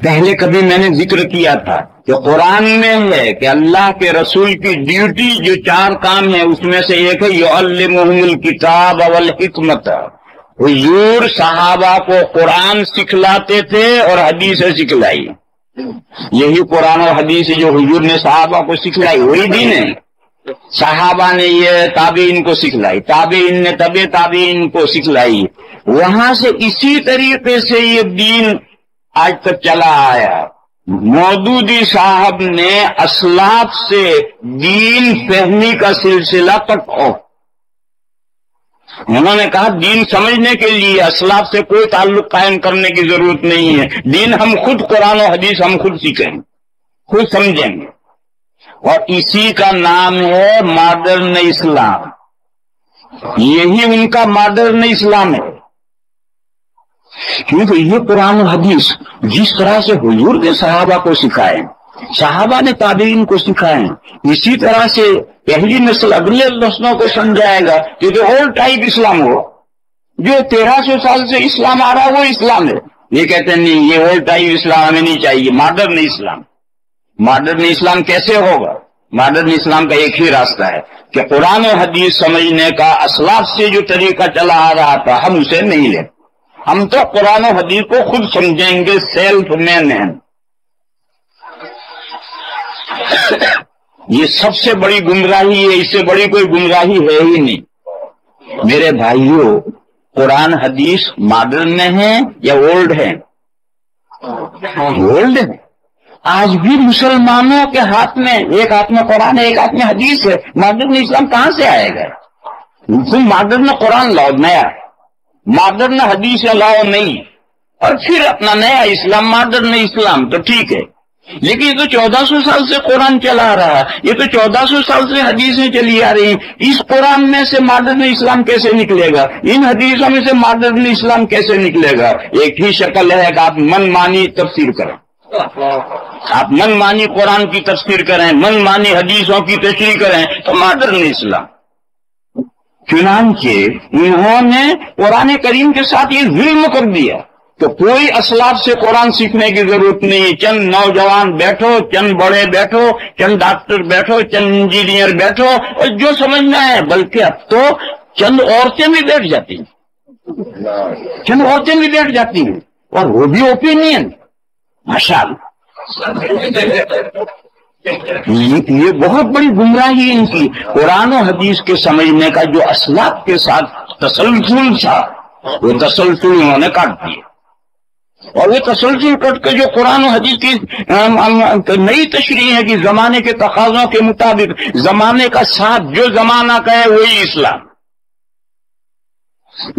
پہلے کبھی میں نے ذکر کیا تھا کہ قرآن میں ہے کہ اللہ کے رسول کی ڈیوٹی جو 4 کام ہے اس میں سے ایک ہے یعلمہم الکتاب والحکمت. حضور صحابہ کو قرآن سکھلاتے تھے اور حدیثیں سکھلائی. یہی قرآن اور حدیث جو حضور نے صحابہ کو سکھلائی وہی دین ہے. صحابہ نے یہ تابعین کو سکھلائی، تابعین نے تابعین کو سکھلائی. وہاں سے اسی طریقے سے یہ دین آج تک چلا آیا. مودودی صاحب نے اسلاف سے دین فہمی کا سلسلہ کٹ آف. انہوں نے کہا دین سمجھنے کے لیے اسلاف سے کوئی تعلق قائم کرنے کی ضرورت نہیں ہے. دین ہم خود قرآن و حدیث ہم خود سیکھیں گے، خود سمجھیں گے. اور اسی کا نام ہے ماڈرن اسلام. یہی ان کا ماڈرن اسلام ہے. کیونکہ یہ قرآن و حدیث جس طرح سے حضور نے صحابہ کو سکھائے، صحابہ نے تابعین کو سکھائے، اسی طرح سے پہلی نسل اگلے نسلوں کو سمجھائے گا کہ جو اولڈ ٹائپ اسلام ہو، جو 1300 سال سے اسلام آ رہا ہے وہ اسلام ہے. یہ کہتے ہیں نہیں، یہ اولڈ ٹائپ اسلام ہمیں نہیں چاہیے، ماڈرن اسلام. ماڈرن اسلام کیسے ہوگا؟ ماڈرن اسلام کا ایک ہی راستہ ہے کہ قرآن و حدیث سمجھنے کا اسلاف سے جو طریقہ چلا آ رہا تھا ہم اسے نہیں لیں. ہم تو قرآن و حدیث کو خود سمجھیں گے، سیلف مین ہیں. یہ سب سے بڑی گمراہی ہے، اس سے بڑی کوئی گمراہی ہے ہی نہیں. میرے بھائیوں، قرآن حدیث ماڈرن میں ہیں یا اولڈ ہیں؟ اولڈ ہیں. آج بھی مسلمانوں کے ہاتھ میں ایک ہاتھ میں قرآن ہے، ایک ہاتھ میں حدیث ہے. ماڈرن اسلام کہاں سے آئے گا؟ تم ماڈرن قرآن لاؤ نیا، ماڈرن حدیث لاؤ نہیں، اور پھر اپنا نیا اسلام ماڈرن اسلام. تو ٹھیک ہے، لیکن یہ تو 1400 سال سے قرآن چلا آ رہا ہے، یہ تو 1400 سال سے حدیثیں چلی آ رہی ہیں. اس قرآن میں سے ماڈرن اسلام کیسے نکلے گا؟ ان حدیثوں میں سے ماڈرن اسلام کیسے نکلے گا؟ ایک ہی شکل ہے کہ آپ من مانی تفسیر کریں، آپ من مانی قرآن کی تفسیر کریں، من مانی حدیثوں کی تشریح کریں تو ماڈرن اسلام. چنانچہ انہوں نے قرآن کریم کے ساتھ یہ ظلم کر دیا کہ کوئی اسلاف سے قرآن سیکھنے کی ضرورت نہیں. چند نوجوان بیٹھو، چند بڑے بیٹھو، چند ڈاکٹر بیٹھو، چند انجینئر بیٹھو اور جو سمجھنا ہے. بلکہ اب تو چند عورتیں بھی بیٹھ جاتی ہیں، چند عورتیں بھی بیٹھ جاتی ہیں، اور وہ بھی اوپینین. ماشاءاللہ، یہ بہت بڑی گمراہی ان کی. قرآن و حدیث کے سمجھنے کا جو اسلاف کے ساتھ تسلسل تھا وہ تسلسل انہوں نے کاٹ دیا. اور وہ تسلسل کٹ کے جو قرآن و حدیث کی نئی تشریح ہے کہ زمانے کے تقاضوں کے مطابق زمانے کا ساتھ جو زمانہ کا ہے وہی اسلام.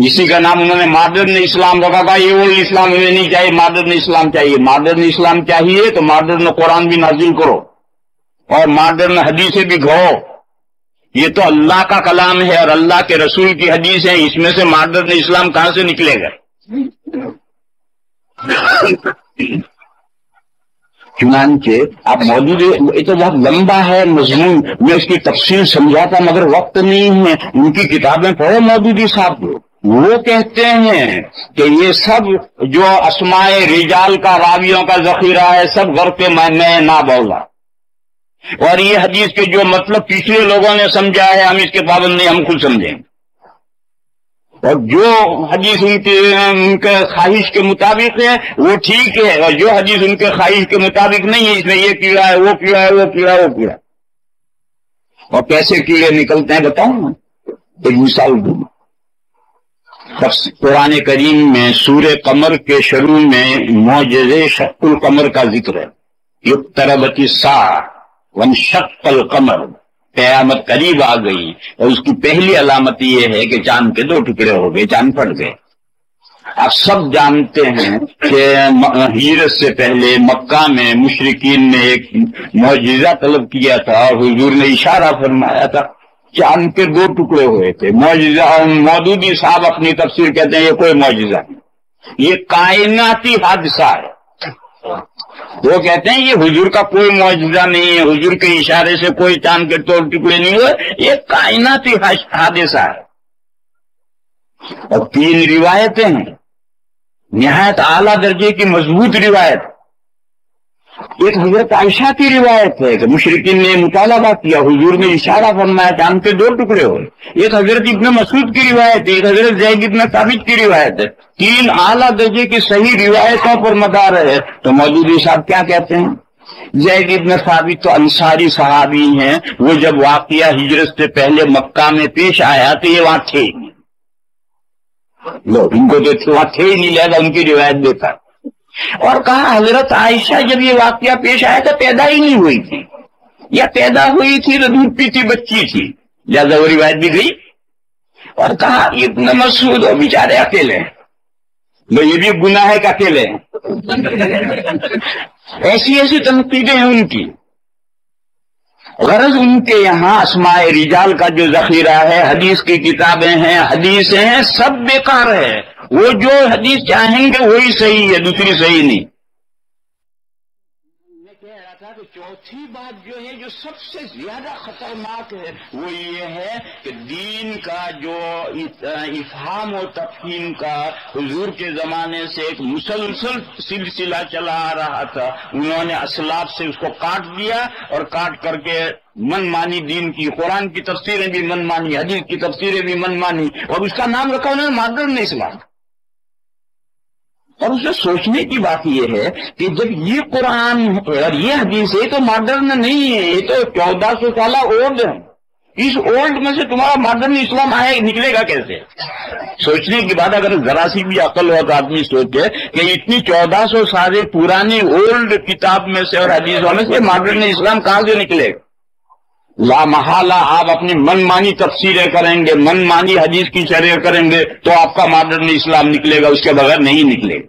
اسی کا نام انہوں نے ماڈرن اسلام رکھا تھا. یہ وہ اسلام ہمیں نہیں چاہیے، ماڈرن اسلام چاہیے. ماڈرن اسلام چاہیے تو ماڈرن قرآن بھی نازل کرو اور ماڈرن حدیثیں بھی گھڑو. یہ تو اللہ کا کلام ہے اور اللہ کے رسول کی حدیث ہے، اس میں سے ماڈرن اسلام کہاں سے نکلے گا؟ چنانچہ آپ موجود، یہ تو بہت لمبا ہے مضمون، میں اس کی تفصیل سمجھاتا مگر وقت نہیں ہے. ان کی کتابیں پڑھو مودودی صاحب کو. وہ کہتے ہیں کہ یہ سب جو اسماء رجال کا، راویوں کا ذخیرہ ہے، سب غرق میں نہ بولا. اور یہ حدیث کے جو مطلب پچھلے لوگوں نے سمجھا ہے ہم اس کے پابند نہیں، ہم خود سمجھیں. اور جو حدیث ان کے خواہش کے مطابق ہے وہ ٹھیک ہے، اور جو حدیث ان کے خواہش کے مطابق نہیں ہے، اس میں یہ کیڑا ہے، وہ کیڑا ہے، وہ کیڑا ہے، وہ کیڑا. اور کیسے کیڑے نکلتے ہیں بتاؤں نا، ایک مثال دوں. قرآن کریم میں سورہ قمر کے شروع میں معجزے شق القمر کا ذکر ہے. اقتربت الساعہ وانشق القمر، قیامت قریب آ گئی. اور اس کی پہلی علامت یہ ہے کہ چاند کے 2 ٹکڑے ہو گئے، چاند پھٹ گئے. آپ سب جانتے ہیں کہ ہجرت سے پہلے مکہ میں مشرکین نے ایک معجزہ طلب کیا تھا اور حضور نے اشارہ فرمایا تھا، چاند کے 2 ٹکڑے ہوئے تھے. معجزہ مودودی صاحب اپنی تفسیر کہتے ہیں یہ کوئی معجزہ نہیں، یہ کائناتی حادثہ ہے. وہ کہتے ہیں یہ حضور کا کوئی معجزہ نہیں ہے، حضور کے اشارے سے کوئی چاند کے 2 ٹکڑے نہیں ہوئے، یہ کائناتی حادثہ ہے. اور 3 روایتیں ہیں، نہایت اعلیٰ درجے کی مضبوط روایت. ایک حضرت عائشہ کی روایت ہے کہ مشرکین نے مطالبہ کیا، حضور نے اشارہ فرمایا کہ آم کے 2 ٹکڑے ہوئے۔ ایک حضرت ابن مسعود کی روایت ہے، ایک حضرت زید ابن ثابت کی روایت ہے۔ 3 اعلیٰ درجے کی صحیح روایتوں پر مدار ہے۔ تو مودودی صاحب کیا کہتے ہیں؟ زید ابن ثابت تو انصاری صحابی ہیں، وہ جب واقعہ ہجرت سے پہلے مکہ میں پیش آیا تو یہ وہاں تھے، ان کو تو وہاں تھے ہی نہیں، لہذا ان کی روایت دیتا۔ اور کہا حضرت عائشہ جب یہ واقعہ پیش آیا تو پیدا ہی نہیں ہوئی تھی، یا پیدا ہوئی تھی تو دودھ پیتی بچی تھی، لہذا وہ روایت بھی گئی۔ اور کہا ابن مسعود وہ بیچارے اکیلے ہیں، یہ بھی گناہ ہے کہ اکیلے ہیں۔ ایسی ایسی تنقیدیں ہیں ان کی۔ غرض ان کے یہاں اسماء رجال کا جو ذخیرہ ہے، حدیث کی کتابیں ہیں، حدیثیں ہیں، سب بیکار ہے۔ وہ جو حدیث چاہیں گے وہی صحیح ہے، دوسری صحیح نہیں۔ میں کہہ رہا تھا کہ چوتھی بات جو ہے جو سب سے زیادہ خطرناک ہے وہ یہ ہے کہ دین کا جو افہام و تفہیم کا حضور کے زمانے سے ایک مسلسل سلسلہ چلا آ رہا تھا، انہوں نے اسلاف سے اس کو کاٹ دیا، اور کاٹ کر کے من مانی دین کی، قرآن کی تفسیریں بھی من مانی، حدیث کی تفسیریں بھی من مانی، اور اس کا نام رکھا انہوں نے ماڈرن اسلام۔ اور اسے سوچنے کی بات یہ ہے کہ جب یہ قرآن اور یہ حدیث ہے تو ماڈرن نہیں ہے، یہ تو 1400 سالہ اولڈ ہے۔ اس اولڈ میں سے تمہارا ماڈرن اسلام نکلے گا کیسے؟ سوچنے کی بات، اگر ذرا سی بھی عقل ہو تو آدمی سوچے کہ اتنی 1400 سال پرانی اولڈ کتاب میں سے اور حدیثوں میں سے ماڈرن اسلام کہاں سے نکلے گا؟ لا محالہ آپ اپنی من مانی تفسیریں کریں گے، من مانی حدیث کی شرح کریں گے تو آپ کا ماڈرن اسلام نکلے گا، اس کے بغیر نہیں نکلے گا۔